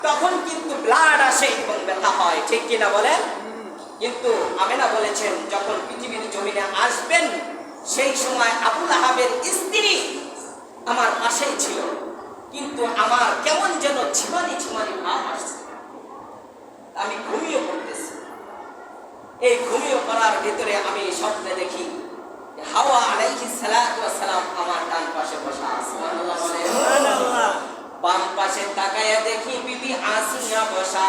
তখন কিন্তু ব্লাড আসে এবং ব্যথা হয়, ঠিক কিনা বলেন? কিন্তু আমেনা বলেছেন যখন পৃথিবীর জমিনে আসবেন সেই সময় আবু লাহাবের স্ত্রী আমার পাশেই ছিল, কিন্তু আমার কেমন যেন ঝিমানি ঝিমানি ভাব আসছে। আমি ঘুমিয়ে পড়তেছি। এই ঘুমিয়ে পড়ার ভিতরে আমি স্বপ্নে দেখি হাওয়া আলাইহিস সালাতু ওয়াস সালাম আমার ডান পাশে বসা আছে। সুবহানাল্লাহ। বাম পাশে তাকায়া দেখি বিবি আসিয়া বসা,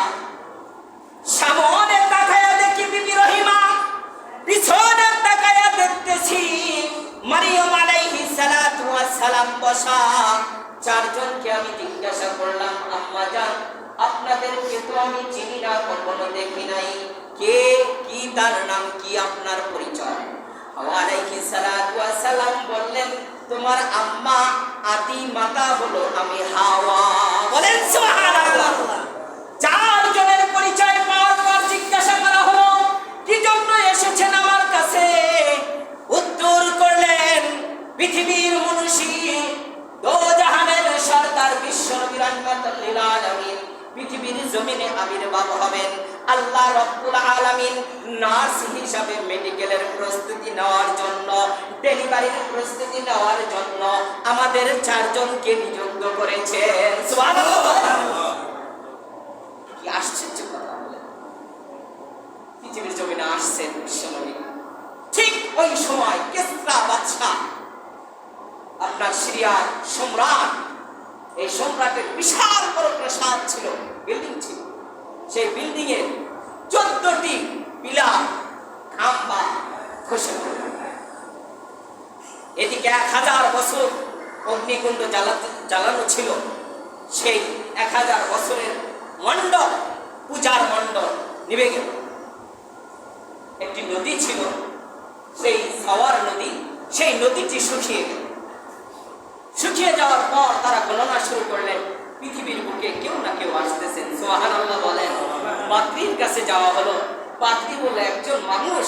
সামনে তাকায়া দেখি বিবি রহিমা, পিছনে তাকায়া দেখতেছি মারিয়াম আলাইহিস সালাতু ওয়াস সালাম বসা। চারজনকে আমি জিজ্ঞাসা করলাম, আম্মা জান আপনাদেরকে তো আমি চিনি না, কখনো দেখি নাই, কে কি, তার নাম কি, আপনার পরিচয়? হাওয়া আলাইহিস সালাতু ওয়াস সালাম বললেন, তোমার আম্মা আদি মাতা হলো আমি হাওয়া। বলেন সুবহানাল্লাহ। চারজনের পরিচয় পাওয়ার পর জিজ্ঞাসা করা হলো, কি জন্য এসেছেন আমার কাছে? উত্তর করলেন, পৃথিবীর মনীষী দোজাহানের সরদার বিশ্বনবী রাহমাতুল লিল আলামিন পৃথিবীর জমিনে আবির্ভাব হবেন। আল্লাহ রাব্বুল আলামিন নার্স হিসাবে মেডিকেলের প্রস্তুতি নেওয়ার জন্য, ডেলিভারির প্রস্তুতি নেওয়ার জন্য আমাদের চারজনকে নিযুক্ত করেছেন। সুবহানাল্লাহ। কি আশ্চর্য কথা বলেন, পৃথিবীর জমিনে আসছেন বিশ্বনবী। ঠিক ওই সময় কিসরা বাদশা, আপনার সিরিয়ার সম্রাট, এই সম্রাটের বিশাল বড় প্রাসাদ ছিল, বিল্ডিং ছিল। সেই বিল্ডিং এর 14টি পিলার খাম্বা খসে পড়ল। এদিকে 1000 বছর অগ্নিকুণ্ড জ্বালানো ছিল, সেই 1000 বছরের মণ্ডপ, পূজার মণ্ডপ নিভে গেল। একটি নদী ছিল, সেই সাওয়ার নদী, সেই নদীটি শুকিয়ে গেল। শুকিয়ে যাওয়ার পর তারা গণনা শুরু করলেন, পৃথিবীর বুকে কেউ না কেউ আসতেছেন। সুবহানাল্লাহ বলেন। পাত্রীর কাছে যাওয়া হলো। পাত্রী বলল, একজন মানুষ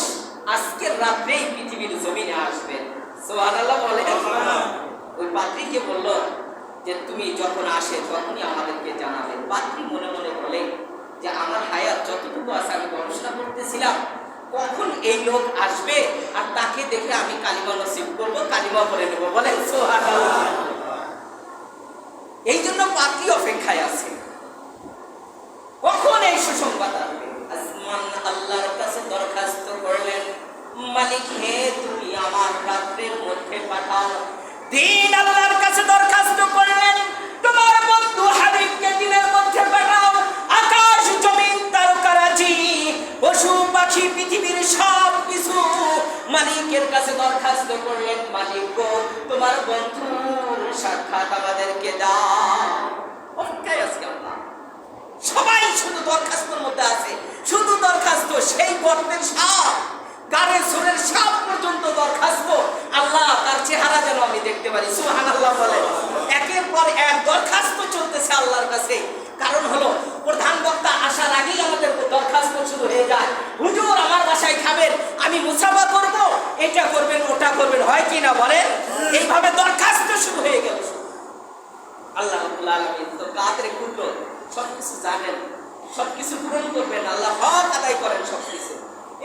আজকের রাত্রেই পৃথিবীর জমিনে আসবে। সুবহানাল্লাহ বলেন। ওই পাত্রীকে বলল যে তুমি যখন আসে তখনই আমাদেরকে জানাবেন। পাত্রী মনে মনে বলে যে আমার হায়াত যতটুকু আছে আমি গবেষণা করতেছিলাম, কখন এই লোক আসবে আর তাকে দেখে আমি কালিমা নসিব করবো, কালিমা পড়ে নেবো। বলেন সুবহানাল্লাহ। এই জন্য পাত্রী অপেক্ষায় আছে, কখন এই সুসংবাদ আসবে। আসমান আল্লাহর কাছে দরখাস্ত করলেন, মালিক হে তুমি আমার রাত্রের মধ্যে পাঠাও। দিন আল্লাহর কাছে দরখাস্ত করলেন, তোমার বন্ধু হাবিবকে দিনের মধ্যে পাঠাও। আকাশ জমিন তারকারাজি পশু পাখি পৃথিবীর সব কিছু মালিকের কাছে দরখাস্ত করলেন, মালিক গো তোমার বন্ধুর সাক্ষাৎ আমাদেরকে দাও। অপেক্ষায় আজকে আল্লাহ সবাই শুধু দরখাস্তর মধ্যে আছে, শুধু দরখাস্ত। সেই গর্তের সাপ, গাড়ের সুরের সাপ পর্যন্ত দরখাস্ত, আল্লাহ তার চেহারা যেন আমি দেখতে পারি। সুবহানাল্লাহ বলে। একের পর এক দরখাস্ত চলতেছে আল্লাহর কাছে। কারণ হলো প্রধান বক্তা আসার আগেই আমাদের দরখাস্ত শুরু হয়ে যায়, হুজুর আমার বাসায় খাবেন, আমি মুসাফা করব, এটা করবেন ওটা করবেন, হয় কি না বলেন? এইভাবে দরখাস্ত শুরু হয়ে গেল। আল্লাহ রাব্বুল আলামিন তো কাদের কুদ্র সবকিছু জানেন, সবকিছু পূরণ করবেন, আল্লাহ হক আদায় করেন সবকিছু।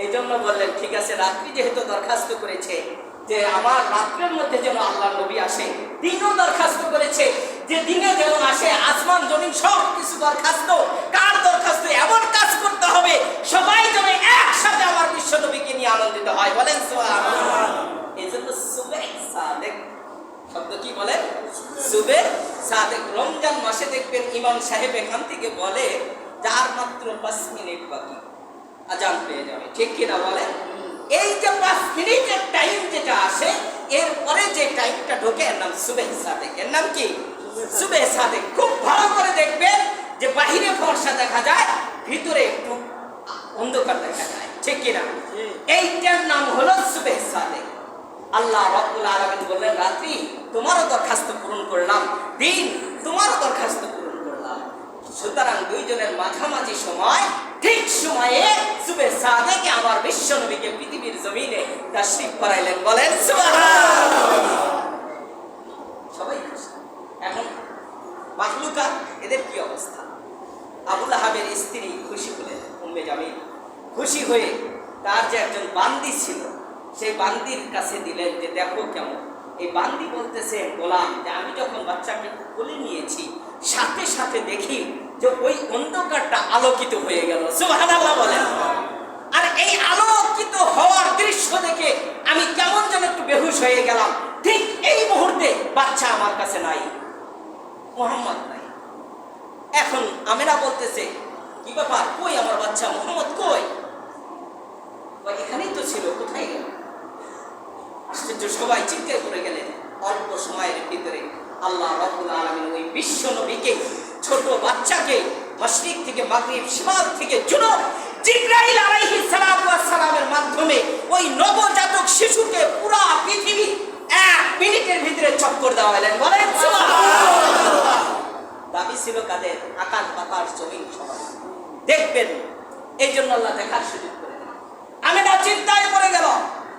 এই জন্য বললেন ঠিক আছে, রাত্রি যেহেতু দরখাস্ত করেছে যে আমার রাত্রের মধ্যে যেন আল্লাহ নবী আসে, দিনও দরখাস্ত করেছে যে দিনে যেন আসে, আসমান জমিন সব কিছু দরখাস্ত। কার দরখাস্ত? এমন কাজ করতে হবে সবাই যেন একসাথে আমার বিশ্ব নবীকে নিয়ে আনন্দিত হয়। বলেন সুবহানাল্লাহ। এই জন্য সুবে সাদেক শব্দ কি বলে? সুবে সাদেক। রমজান মাসে দেখবেন ইমাম সাহেব এখান থেকে বলে যার মাত্র 5 মিনিট বাকি আজান পেয়ে যাবে, ঠিক কিনা বলেন? এই যে 5 মিনিটের টাইম যেটা আসে, এরপরে যে টাইমটা ঢোকে এর নাম সুবে সাদেক। এর নাম কি? সুবে সাদেক। খুব ভালো করে দেখবেন যে বাহিরে ফর্সা দেখা যায়, ভিতরে একটু অন্ধকার দেখা যায়, ঠিক কিনা? এইটার নাম হলো সুবে সাদেক। আল্লাহ রাব্বুল আলামিন বললেন, রাত্রি তোমারও দরখাস্ত পূরণ করলাম, দিন তোমারও দরখাস্ত পূরণ করলাম। সুতরাং দুইজনের মাঝামাঝি সময়, ঠিক সময়ে সুবে সাদেকে আমার বিশ্ব নবীকে পৃথিবীর জমিনে তাশরীফ করাইলেন। বলেন সুবহানাল্লাহ। সবাই খুশি। এখন মাখলুকাত এদের কি অবস্থা? ওয়াহাবের স্ত্রী খুশি হলেন, উম্মে জামিল খুশি হয়ে তার যে একজন বান্দি ছিল সেই বান্দির কাছে দিলেন যে দেখো কেমন। এই বান্দি বলতেছে গোলাম যে আমি যখন বাচ্চাকে কোলে নিয়েছি সাথে সাথে দেখি যে ওই অন্ধকারটা আলোকিত হয়ে গেল। সুবহানাল্লাহ বলেন। আর এই আলোকিত হওয়ার দৃশ্য দেখে আমি কেমন যেন একটু বেহুশ হয়ে গেলাম। ঠিক এই মুহূর্তে বাচ্চা আমার কাছে নাই, মুহাম্মদ নাই। এখন আমেনা বলতেছে কি ব্যাপার, কই আমার বাচ্চা মুহাম্মদ কই? এখানেই তো ছিল, কোথায় গেল? আশ্চর্য, সবাই চিন্তায় পড়ে গেলেন। অল্প সময়ের ভিতরে আল্লাহ রাব্বুল আলামিন ওই বিশ্ব নবীকে, ছোট বাচ্চাকে মাশরিক থেকে মাগরিব, শিমাল থেকে জুনুব, জিবরাইল আলাইহিস সালাতু ওয়াস সালামের মাধ্যমে ওই নবজাতক শিশুকে পুরা পৃথিবী 1 মিনিটের ভিতরে চক্কর দেওয়া হলেন। বলেন সুবহানাল্লাহ। দাবি ছিল কাদের? আকাশ বাতাস জমিন সবাই দেখবেন, এই জন্য আল্লাহ দেখার সুযোগ করে দিলেন। আমি না চিন্তায় পড়ে গেল,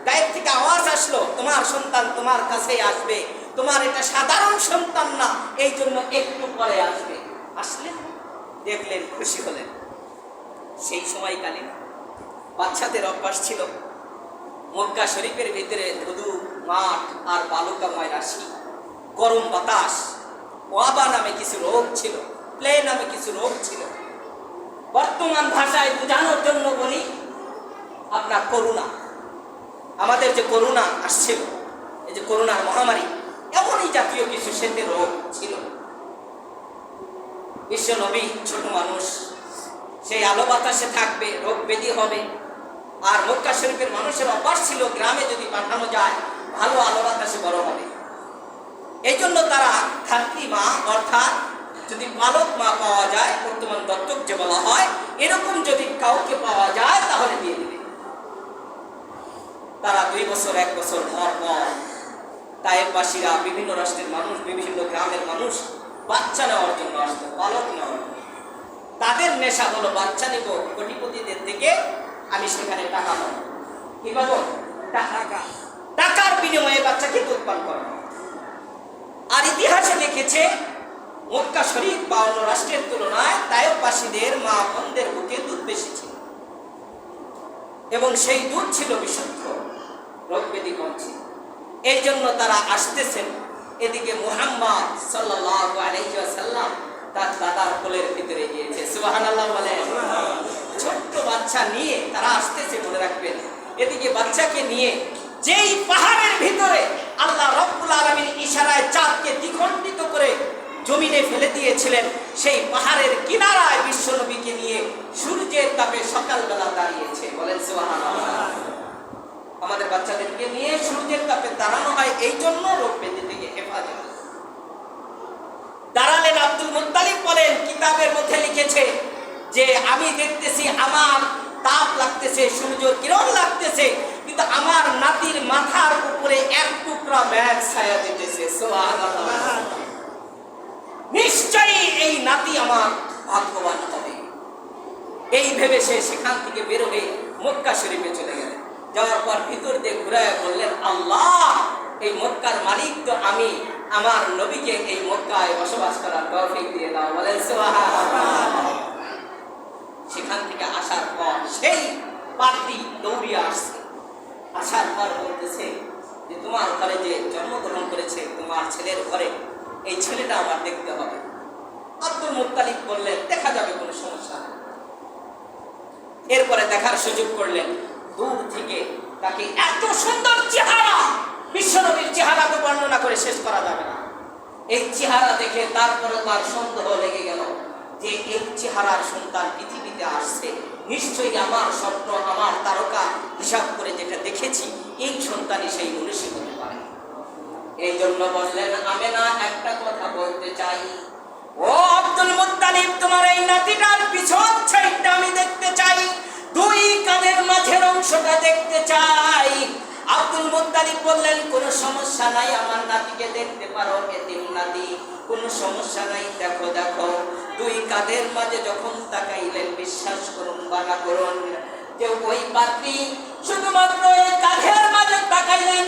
গায়ের থেকে আওয়াজ আসলো তোমার সন্তান তোমার কাছেই আসবে, তোমার এটা সাধারণ সন্তান না, এই জন্য একটু পরে আসবে। আসলেন, দেখলেন, খুশি হলেন। সেই সময়কালীন বাচ্চাদের অভ্যাস ছিল মক্কা শরীফের ভিতরে ধুধু মাঠ আর বালুকাময় রাশি, গরম বাতাস, ওয়াবা নামে কিছু রোগ ছিল, প্লে নামে কিছু রোগ ছিল। বর্তমান ভাষায় বোঝানোর জন্য বলি আপনার করোনা, আমাদের যে করোনা আসছিল, এই যে করোনার মহামারী, এমনই জাতীয় কিছু সেতে রোগ ছিল। বিশ্ব নবী ছোট মানুষ, সেই আলো বাতাসে থাকবে, রোগ ব্যাধি হবে। আর মক্কা শরীফের মানুষের অভ্যাস ছিল গ্রামে যদি পাঠানো যায় ভালো আলো বাতাসে বড় হবে। এই জন্য তারা খাঁটি মা অর্থাৎ যদি পালক মা পাওয়া যায়, বর্তমান দত্তক যে বলা হয়, এরকম যদি কাউকে পাওয়া যায় তাহলে দিয়ে দিবে। তারা 2 বছর 1 বছর পর পর তায়েফবাসীরা, বিভিন্ন রাষ্ট্রের মানুষ, বিভিন্ন গ্রামের মানুষ বাচ্চা নেওয়ার জন্য আসতো, পালক নেওয়ার জন্য। তাদের নেশা হলো বাচ্চা নেব, কোটিপতিদের থেকে আমি সেখানে টাকা পাবো। কি পাবো? টাকার বিনিময়ে বাচ্চাকে দুধ পান করানো। আর ইতিহাসে লিখেছে মক্কা শরীফ বা অন্য রাষ্ট্রের তুলনায় তায়েফবাসীদের মা বোনদের বুকে দুধ বেশি ছিল এবং সেই দুধ ছিল বিশুদ্ধ, রোগ ব্যাধি কম ছিল। এই জন্য তারা আসতেছেন। এদিকে মুহাম্মদ সাল্লাল্লাহু আলাইহি ওয়াসাল্লাম তার দাদার কোলের ভিতরে গিয়েছে। সুবহানাল্লাহ বলেন। ছোট্ট বাচ্চা নিয়ে তারা আসতেছে, মনে রাখবেন। এদিকে বাচ্চাকে নিয়ে যেই পাহাড়ের ভিতরে আল্লাহ রাব্বুল আলামিন ইশারায় চাঁদকে দ্বিখণ্ডিত করে জমিনে ফেলে দিয়েছিলেন, সেই পাহাড়ের কিনারায় বিশ্বনবীকে নিয়ে সূর্যের তাপে সকালবেলা দাঁড়িয়েছে। বলেন সুবহানাল্লাহ। আমাদের বাচ্চাদেরকে নিয়ে সূর্যের তাপে দাঁড়ানো হয় এই জন্য রোগ ব্যাধি থেকে হেফাজত। দাঁড়ালেন। আব্দুল মুত্তালিব বলেন, কিতাবের মধ্যে লিখেছে যে আমি দেখতেছি আমার তাপ লাগতেছে, সূর্যের কিরণ লাগতেছে, কিন্তু আমার নাতির মাথার উপরে 1 টুকরা মেঘ ছায়া দিতেছে। সুবহানাল্লাহ। নিশ্চয়ই এই নাতি আমার ভাগ্যবান হবে। এই ভেবে সে সেখান থেকে বের হয়ে মক্কা শরীফে চলে গেলেন। যাওয়ার পর ভিতর দিয়ে ঘুরায় বললেন, আল্লাহ, এই মক্কার মালিক তো আমি, আমার নবীকে এই মক্কায় বসবাস করার তৌফিক দিয়ে দাও। বলেন সুবহানাল্লাহ। সেখান থেকে আসার পর সেই পাত্রী দৌড়িয়ে আসছে। আসার পর বলতেছে যে তোমার ঘরে যে জন্মগ্রহণ করেছে, তোমার ছেলের ঘরে, এই ছেলেটা আমার দেখতে হবে। আব্দুল মুত্তালিব বললেন, দেখা যাবে, কোনো সমস্যা নেই। এরপরে দেখার সুযোগ করলেন। দূর থেকে তাকে এত সুন্দর চেহারা, বিশ্বনবীর চেহারা তো বর্ণনা করে শেষ করা যাবে না। এই চেহারা দেখে তারপরে তার সন্দেহ লেগে গেল যে এই চেহারার সন্তান পৃথিবীতে আসছে, নিশ্চয়ই আমার স্বপ্ন, আমার তারকা হিসাব করে যেটা দেখেছি, এই সন্তানই সেই মনীষী হতে পারে। এই জন্য বললেন, আমেনা, একটা কথা বলতে চাই। ও আব্দুল মুত্তালিব, তোমার এই নাতিটার পিছন সাইডটা আমি দেখতে চাই, 2 কানের মাঝের অংশটা দেখতে চাই। আব্দুল মুত্তালিব বললেন, কোনো সমস্যা নাই, আমার নাতিকে দেখতে পারো, এতিম নাতি, কোনো সমস্যা নাই, দেখো দেখো। 2 কানের মাঝে যখন তাকাইলেন, বিশ্বাস করুন বা না করুন, যে ওই পাত্রী শুধুমাত্র এই কাঁধের মাঝে তাকাইলেন,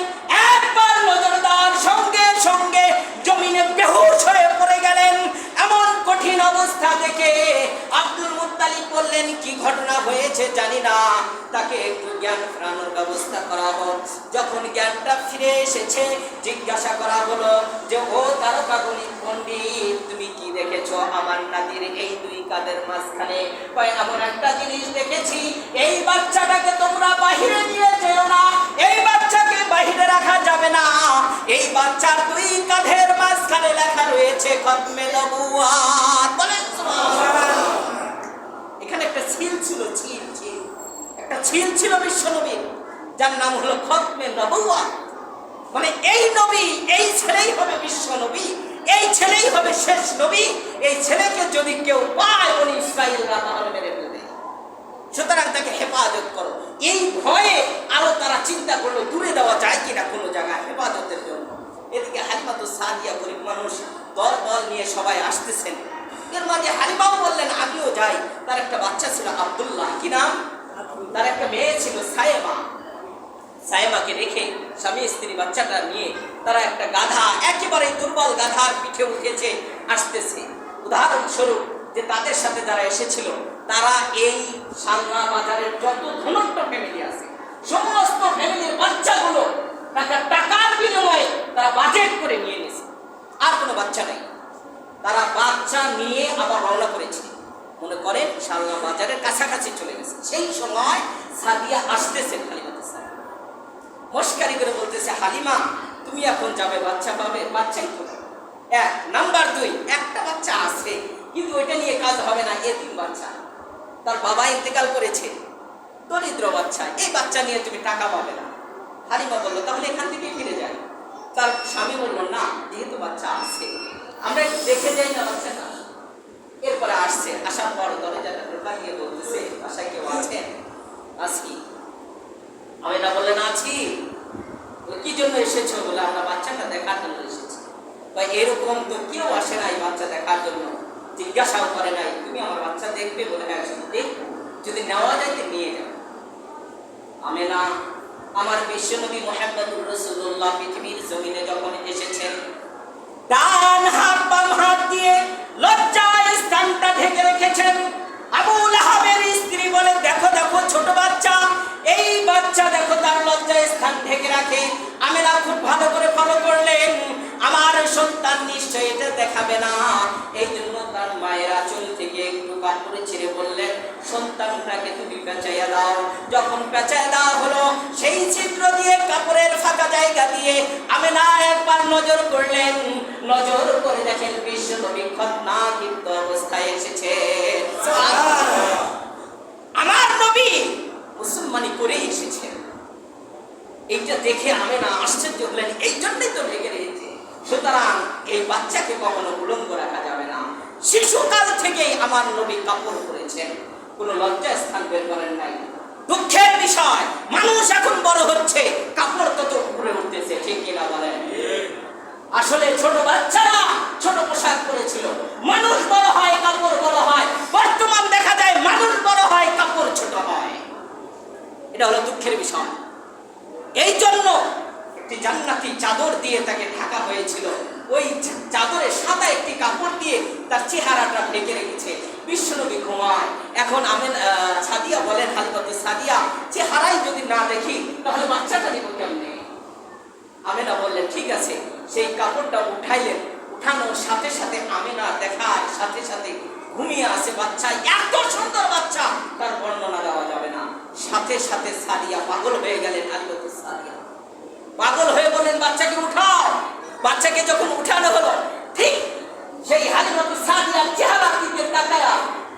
একবার নজর দেওয়ার সঙ্গে সঙ্গে জমিনে বেহুশ হয়ে পড়ে গেলেন। এমন কঠিন অবস্থা দেখে আব্দুল মুত্তালিব হয়েছে জানি না, তাকে একটু জ্ঞান ফেরানোর ব্যবস্থা করা হোক। যখন জ্ঞানটা ফিরে এসেছে, জিজ্ঞাসা করা হলো যে ও তারকাগণিত পণ্ডিত, তুমি কি দেখেছো আমার নাতির এই দুই কাঁধের মাঝখানে? এমন একটা জিনিস দেখেছি, এই বাচ্চাটাকে তোমরা বাহিরে নিয়ে যেও না, এই বাচ্চাকে বাহিরে রাখা যাবে না, এই বাচ্চার দুই কাঁধের মাঝখানে লেখা রয়েছে খতমে নবুওয়াত। বলেন সুবহানাল্লাহ। এখানে একটা ছিল একটা ছিল বিশ্বনবীর, যার নাম হলো খতমে নবুওয়াত। মানে এই নবী, এই ছেলেই হবে বিশ্বনবী, এই ছেলেই হবে শেষ নবী। এই ছেলেকে যদি কেউ পায় বনি ইসরাঈলরা তাহলে মেরে ফেলবে। সুতরাং তাকে হেফাজত করো। এই ভয়ে আরো তারা চিন্তা করলো দূরে দেওয়া যায় কিনা কোনো জায়গায় হেফাজতের জন্য। এদিকে হালিমাতুস সাদিয়া গরিব মানুষ, দল নিয়ে সবাই আসতেছেন। এর মাঝে হালিমাও বললেন আমিও যাই। তার একটা বাচ্চা ছিল আব্দুল্লাহ, কি নাম? তার একটা মেয়ে ছিল সায়েমা। সায়েমাকে রেখে স্বামী স্ত্রী বাচ্চাটা নিয়ে তারা একটা গাধা, একেবারে দুর্বল গাধার পিঠে উঠেছে, আসতেছে। উদাহরণস্বরূপ যে তাদের সাথে যারা এসেছিল, তারা এই সালনা বাজারের যত ধনট্ট ফ্যামিলি আছে, সমস্ত ফ্যামিলির বাচ্চাগুলো টাকার বিনিময়ে তারা বাজেট করে নিয়ে নিয়েছে। আর কোনো বাচ্চা নেই। তারা বাচ্চা নিয়ে আবার রওনা করেছে। মনে করেন সালনা বাজারের কাছাকাছি চলে গেছে। সেই সময় সাদিয়া আসতেছে, হালিমাতুস সাদিয়া মস্কারি করে বলতেছে, হালিমা তুমি এখন যাবে, বাচ্চা পাবে? বাচ্চাই তো এক। নাম্বার 2, একটা বাচ্চা আছে কিন্তু ওইটা নিয়ে কাজ হবে না, এতিম বাচ্চা, তার বাবা ইন্তেকাল করেছে, দরিদ্র বাচ্চা, এই বাচ্চা নিয়ে তুমি টাকা পাবে না। হালিমা বললো তাহলে এখান থেকে ফিরে যাই। তার স্বামী বলল না, যেহেতু বাচ্চা আছে আমরা একটু দেখে যাই না বাচ্চাটা। এরপরে আসছে, আসার পর দরজাটা ঢোকা দিয়ে বলতেছে, বাসায় কেউ আছেন? আছি। আমি না বললেন আছি। কি জন্য এসেছো? বলে আমরা বাচ্চাটা দেখার জন্য এসেছি। বা এরকম তো কেউ আসে নাই বাচ্চা দেখার জন্য, জিজ্ঞাসাও করে নাই তুমি আমার বাচ্চা দেখবে? বলে হ্যাঁ শুধু দেখবো, যদি নেওয়া যায় তো নিয়ে যাও। আমেনা আমার বিশ্বনবী মুহাম্মদুর রাসূলুল্লাহ পৃথিবীর জমিনে যখন এসেছেন, ডান হাত বাম হাত দিয়ে লজ্জায় স্থানটা ঢেকে রেখেছেন। আবু লাহাবের স্ত্রী বলে দেখো দেখো ছোট বাচ্চা, এই বাচ্চা দেখো তার লজ্জায় স্থান ঢেকে রাখে। আমেনা খুব ভালো করে ফলো করলেন, আমার সন্তান নিশ্চয় এটা দেখাবে না। এই জন্য তার মায়ের আঁচল থেকে একটু কাপড় ছিঁড়ে বললেন, সন্তানটাকে তুমি পেঁচাইয়া দাও। যখন পেঁচায় দেওয়া হলো, সেই ছিদ্র দিয়ে কাপড়ের ফাঁকা জায়গা দিয়ে আমেনা একবার নজর করলেন। নজর করে দেখেন বিশ্বনবী খৎনাকৃত অবস্থায় এসেছে। আমার নবী মুসলমানি করে এসেছেন। এইটা দেখে আমেনা আশ্চর্য হলেন, এই জন্যই তো ঢেকে রয়েছে। সুতরাং এই বাচ্চাকে কখনো উলঙ্গ রাখা যাবে না। শিশুকাল থেকেই আমার নবী কাপড় পরেছেন, কোনো লজ্জা স্থান বের করেন নাই। দুঃখের বিষয়, মানুষ এখন বড় হচ্ছে, কাপড় তত উপরে উঠতেছে, ঠিক কিনা বলেন? আসলে ছোট বাচ্চারা ছোট পোশাক পরেছিল, মানুষ বড় হয় কাপড় বড় হয়। বর্তমান দেখা যায় মানুষ বড় হয় কাপড় ছোট হয়। এটা হলো দুঃখের বিষয়। এই জন্য একটি জান্নাতি চাদর দিয়ে তাকে ঢাকা হয়েছিল। ওই চাদরে সাদা একটি কাপড় দিয়ে তার চেহারাটা ঢেকে রেখেছে। বিশ্বনবী ঘুমায়। এখন সাদিয়া বলেন, হালিমাতুস সাদিয়া চেহারাই যদি না দেখি তাহলে বাচ্চাটা দিব কেমনে? আমেনা বললেন ঠিক আছে। সেই কাপড়টা উঠাইলেন, উঠানোর সাথে সাথে আমেনা দেখায় সাথে সাথে ঘুমিয়ে আছে বাচ্চা। এত সুন্দর বাচ্চা, তার বর্ণনা দেওয়া যাবে না। সাথে সাথে সাদিয়া পাগল হয়ে গেলেন। হালিমাতুস সাদিয়া পাগল হয়ে বললেন, বাচ্চাকে উঠাও। বাচ্চাকে যখন উঠানো হলো, ঠিক সেই হালিমাতুস সাদিয়ার চেহারার দিকে তাকায়া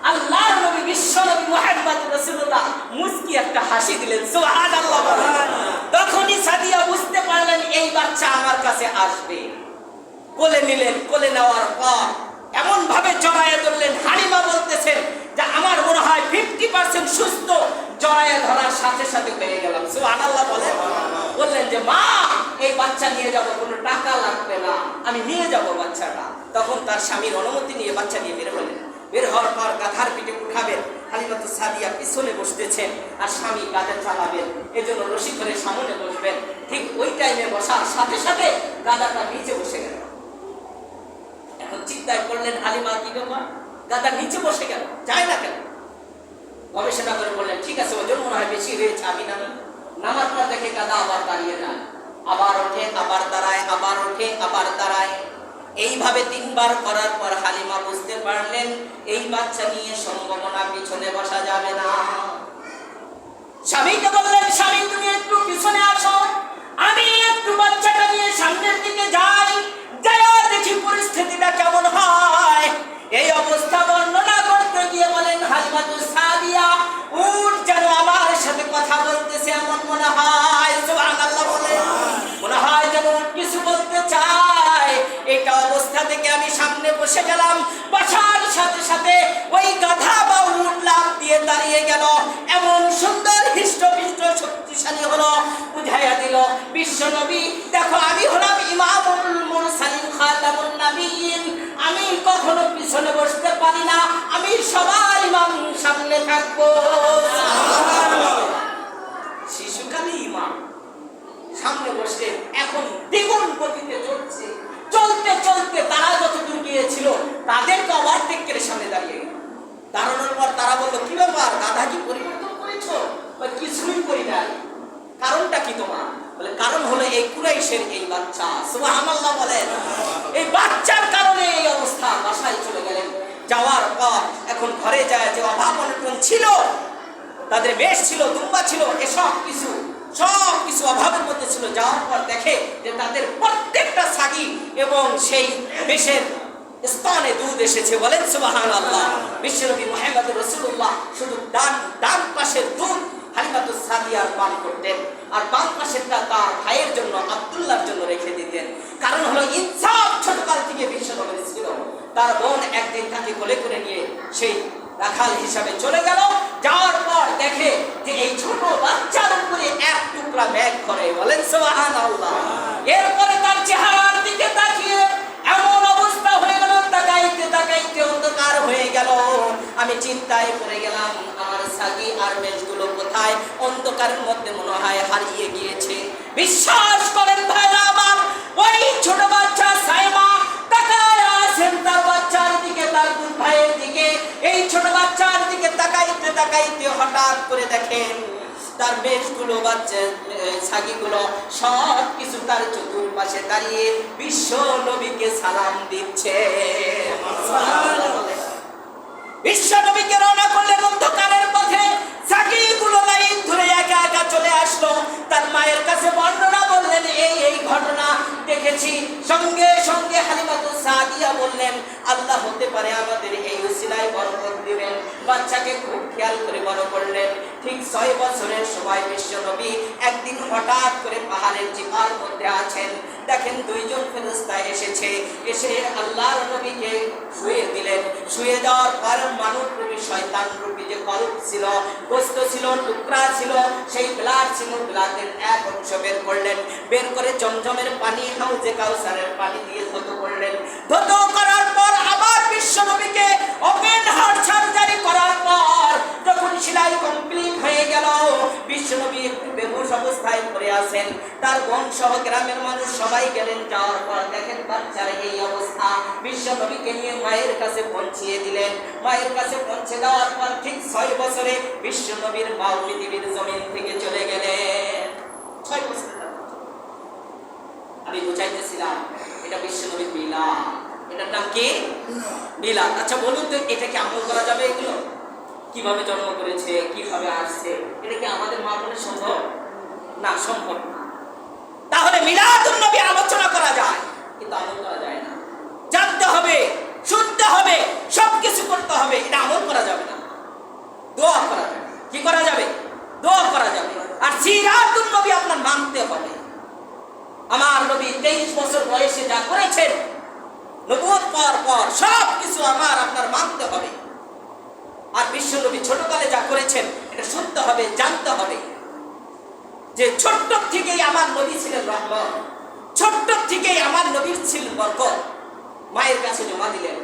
আল্লাহর নবী বিশ্বনবী মুহাম্মদুর রাসূলুল্লাহ মুস্কি একটা হাসি দিলেন। সুবহানাল্লাহ। তখনই সাদিয়া বুঝতে পারলেন এই বাচ্চা আমার কাছে আসবে। কোলে নিলেন, কোলে নেওয়ার পর এমন ভাবে জড়ায়ে ধরলেন, হালিমা বলতেছেন যে আমার মনে হয় 50% সুস্থ। জড়ায়ে ধরার সাথে সাথে হয়ে গেলাম। সুবহানাল্লাহ বলেন। বললেন যে মা এই বাচ্চা নিয়ে যাব, কোনো টাকা লাগবে না, আমি নিয়ে যাব বাচ্চাটা। তখন তার স্বামীর অনুমতি নিয়ে বাচ্চা নিয়ে বের হলেন। বের হওয়ার পর গাধার পিঠে উঠাবেন, হালিমাতুস সাদিয়া পিছনে বসতেছেন আর স্বামী গাধা চালাবেন। এজন্য রশি ধরে সামনে বসবেন। ঠিক ওই টাইমে বসার সাথে সাথে গাধাটা নিচে বসে গেল। এখন চিন্তায় করলেন হালিমা, কি ব্যাপার, গাধা নিচে বসে গেল, যায় না কেন? গবেষণা করে বললেন ঠিক আছে ওজন মনে হয় বেশি হয়েছে, আমি নামি। নামার পর দেখে গাধা আবার দাঁড়িয়ে যায়, আবার ওঠে আবার দাঁড়ায়, আবার ওঠে আবার দাঁড়ায়। এইভাবে 3 বার করার পর হালিমা বুঝতে পারলেন এই বাচ্চা নিয়ে সম্ভাবনা পিছনে বসা যাবে না। স্বামীকে বললেন স্বামী তুমি একটু পিছনে আসো, আমি একটু বাচ্চাটা নিয়ে সামনের দিকে যাই, যাইয়া দেখি পরিস্থিতিটা কেমন হয়। এই অবস্থা বর্ণনা করতে গিয়ে বলেন হালিমাতুস সাদিয়া উট যেন আমার সাথে কথা বলতেছে এমন মনে হয়। সুবহানাল্লাহ বলে মনে হয় যেন উট কিছু বলতে চায়। এটা অবস্থা থেকে আমি সামনে বসে গেলাম, বসার সাথে সাথে ওই গাধা বা উট লাফ দিয়ে দাঁড়িয়ে গেল, এমন সুন্দর হৃষ্টপুষ্ট শক্তিশালী হলো, বুঝাইয়া দিল বিশ্ব নবী দেখো আমি হলাম ইমামুল মুরসালিন খাতামুন নবিয়্যিন, আমি কখনো পিছনে বসতে পারি না, আমি সবার ইমাম সামনে থাকবো। শিশুকালে ইমাম সামনে বসে এখন দ্বিগুণ গতিতে চলছে, চলতে চলতে তারা যতদূর গিয়েছিল তাদেরকে ওভারটেক করে সামনে দাঁড়িয়ে গেল। দাঁড়ানোর পর তারা বললো কি ব্যাপার গাধা কি পরিবর্তন করেছো? কিছুই করি নাই। কারণটা কি তোমার? বলে কারণ হলো এই কুরাইশের এই বাচ্চা। সুবহানাল্লাহ বলেন এই বাচ্চার কারণে এই অবস্থা। বাসায় চলে গেলেন, যাওয়ার পর এখন ঘরে যায় যে অভাব অনটন ছিল, তাদের বেশ ছিল, দুম্বা ছিল, এসব কিছু অভাবের মধ্যে ছিল। যাওয়ার পর দেখে যে তাদের প্রত্যেকটা ছাগি এবং সেই বেশের স্তনে দুধ এসেছে। বলেন সুবহানাল্লাহ। বিশ্বনবী মুহাম্মদ রাসূলুল্লাহ শুধু ডান পাশের দুধ হালিমাতুস সাদিয়ার পান করতেন, আর বাম পাশেরটা তার ভাইয়ের জন্য আব্দুল্লাহর জন্য রেখে দিতেন। কারণ হলো ইনসাফ ছোটকাল থেকে বিশ্বনবীর ছিল। তার বোন একদিন তাকে কোলে করে নিয়ে সেই রাখাল হিসাবে চলে গেল। যাওয়ার পর দেখে যে এই ছোট বাচ্চার উপরে এক টুকরা ব্যাগ করে। বলেন সুবহানাল্লাহ। এরপরে তার চেহারার দিকে তাকিয়ে এমন অবস্থা হয়ে গেল, তাকাইতে তাকাইতে অন্ধকার হয়ে গেল। আমি চিন্তায় পড়ে গেলাম আমার সাগি আর মেজগুলো কোথায়? অন্ধকারের মধ্যে মনে হয় হারিয়ে গিয়েছে। বিশ্বাস করেন ভাইরা আমার, ওই ছোট বাচ্চা সাইমা তাকায় আছেন তার বাচ্চার দিকে, তার দুই ভাইয়ের দিকে। এই ছোট বাচ্চার দিকে তাকাইতে তাকাইতে হঠাৎ করে দেখেন তার মেজগুলো বাচ্চা ছাগিগুলো সব কিছু তার চতুর্পাশে দাঁড়িয়ে বিশ্ব নবীকে সালাম দিচ্ছে। বিশ্ব নবীকে রওনা করলেন অন্ধকারের পথে। ছাগিগুলো লাইন ধরে একা একা চলে আসলো। তার মায়ের কাছে বর্ণনা বললেন এই ঘটনা দেখেছি। সঙ্গে সঙ্গে হালিমাতুস সাদিয়া বললেন আল্লাহ হতে পারে আমাদের এই উসিলায় বরকত দিবেন। বাচ্চাকে খুব খেয়াল করে বড় করলেন। ঠিক 6 বছরের সময় বিশ্ব নবী একদিন হঠাৎ করে পাহাড়ের চিপার মধ্যে আছেন, দেখেন 2 জন ফেরেশতা এসে আল্লাহর নবীকে শুয়ে দিলেন। শুয়ে যাওয়ার পর মানব রূপী শয়তান রূপী যে কলব ছিল, গোস্ত ছিল, টুকরা ছিল, সেই ব্লাড ছিল, ব্লাডের এক অংশ বের করলেন। বের করে জমজমের পানি, হাউজে কাউসারের পানি দিয়ে ধৌত করলেন। ধৌত করার পর আবার বিশ্ব নবীকে ওপেন হার্ট সার্জারি করার পর যখন সেলাই কমপ্লিট হয়ে গেল, বিশ্ব নবী একটু বেহুশ অবস্থায় পড়ে আছেন। তার বোন সহ গ্রামের মানুষ সবাই গেলেন। যাওয়ার পর দেখেন বাচ্চার এই অবস্থা। বিশ্ব নবীকে নিয়ে মায়ের কাছে পৌঁছিয়ে দিলেন। মায়ের কাছে পৌঁছে দেওয়ার পর ঠিক 6 বছরে বিশ্ব নবীর মা পৃথিবীর জমিন থেকে চলে গেলেন। 6 বছর আমি বুঝাইতেছিলাম এটা বিশ্ব নবীর মিলাদ। এটার নাম কি? মিলাদ। আচ্ছা বলুন তো এটা কি আমল করা যাবে? এগুলো কিভাবে জন্ম করেছে, কিভাবে আসছে, এটা কি আমাদের মা বোনের সম্ভব? না, সম্ভব না। তাহলে মিলাদুন নবী আলোচনা করা যায় কিন্তু আমল করা যায় না। জানতে হবে, শুনতে হবে, সবকিছু করতে হবে, এটা আমল করা যাবে না। দোয়া করা যাবে। কি করা যাবে? দোয়া করা যাবে। আর সিরাতুন নবী আপনার মানতে হবে। আমার নবী 23 বছর বয়সে যা করেছেন, নবুয়ত পাওয়ার পর সব কিছু আমার আপনার মানতে হবে। আর বিশ্ব নবী ছোটকালে যা করেছেন এটা শুনতে হবে, জানতে হবে যে ছোট্ট থেকেই আমার নবী ছিলেন রহমত, ছোট্ট থেকেই আমার নবীর ছিলেন বরকত। মায়ের কাছে জমা দিলেন,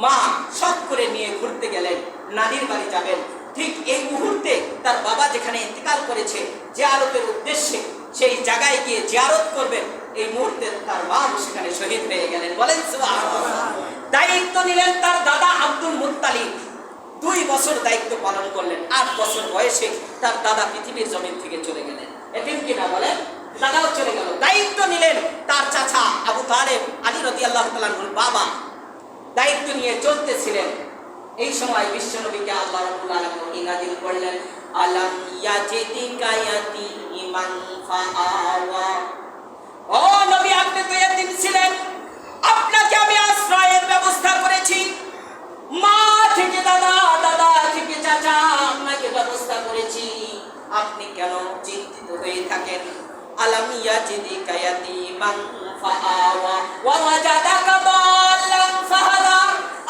মা শখ করে নিয়ে ঘুরতে গেলেন, নানির বাড়ি যাবেন। ঠিক এই মুহূর্তে তার বাবা যেখানে ইন্তেকাল করেছে জিয়ারতের উদ্দেশ্যে, সেই জায়গায় গিয়ে জিয়ারত করবেন। এই মুহূর্তে তার মা সেখানে শহীদ হয়ে গেলেন। বলেন সুবহানাল্লাহ। দায়িত্ব নিলেন তার দাদা আব্দুল মুত্তালিব। 2 বছর দায়িত্ব পালন করলেন। 8 বছর বয়সে তার দাদা পৃথিবীর জমিন থেকে চলে গেলেন। এতিম কিনা বলেন, দাদাও চলে গেল। দায়িত্ব নিলেন তার চাচা আবু তালেব, আলী রাদিয়াল্লাহু তাআলা আনহুর বাবা, দায়িত্ব নিয়ে চলতেছিলেন। এই সময় বিশ্বনবীকে আল্লাহ রাব্বুল আলামিন ওহী নাযিল করলেন, আলাম ইয়াজিদিকা ইয়াতীমান ফাআওয়া। ও নবী, আপনি তো ইতিম ছিলেন, আপনাকে আমি আশ্রয়ের ব্যবস্থা করেছি। মা থেকে দাদা, দাদা থেকে চাচা, আপনাকে ব্যবস্থা করেছি। আপনি কেন চিন্তিত হয়ে থাকেন? আলাম ইয়াজিদিকা ইয়াতীমান ফাআওয়া ওয়া ওয়াজাদাকা দাল্লান ফাহাদা।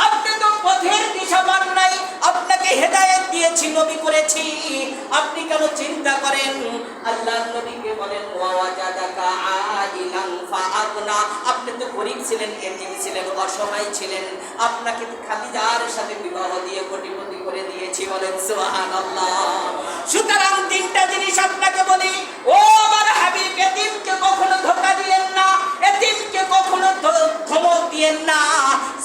আপনি তো পথের দিশা পান নাই, আপনাকে হেদায়েত দিয়েছি, নবী করেছি। আপনি কেন চিন্তা করেন? আল্লাহর নবীকে বলেন, ওয়া ওয়াজাদাকা আইলান ফাআগনা। আপনি তো গরীব ছিলেন, এতিম ছিলেন, অসহায় ছিলেন। আপনাকে খাদিজার সাথে বিবাহ দিয়ে কোটিপতি করে দিয়েছি। বলেন সুবহানাল্লাহ। সুতরাং 3টা জিনিস আপনাকে বলি, ও আমার হাবিব, এতিমকে কখনো ধোঁকা দিয়েন না, এতিমকে কখনো ধমক দিয়েন না,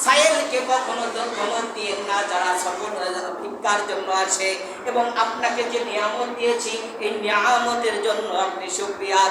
সায়েলকে কখনো ধমক দিয়েন না, যারা সফল ভিক্ষার জন্য আসে। এবং আপনাকে যে নিয়ামত দিয়েছি, এই নিয়ামতের জন্য আপনি শুকরিয়া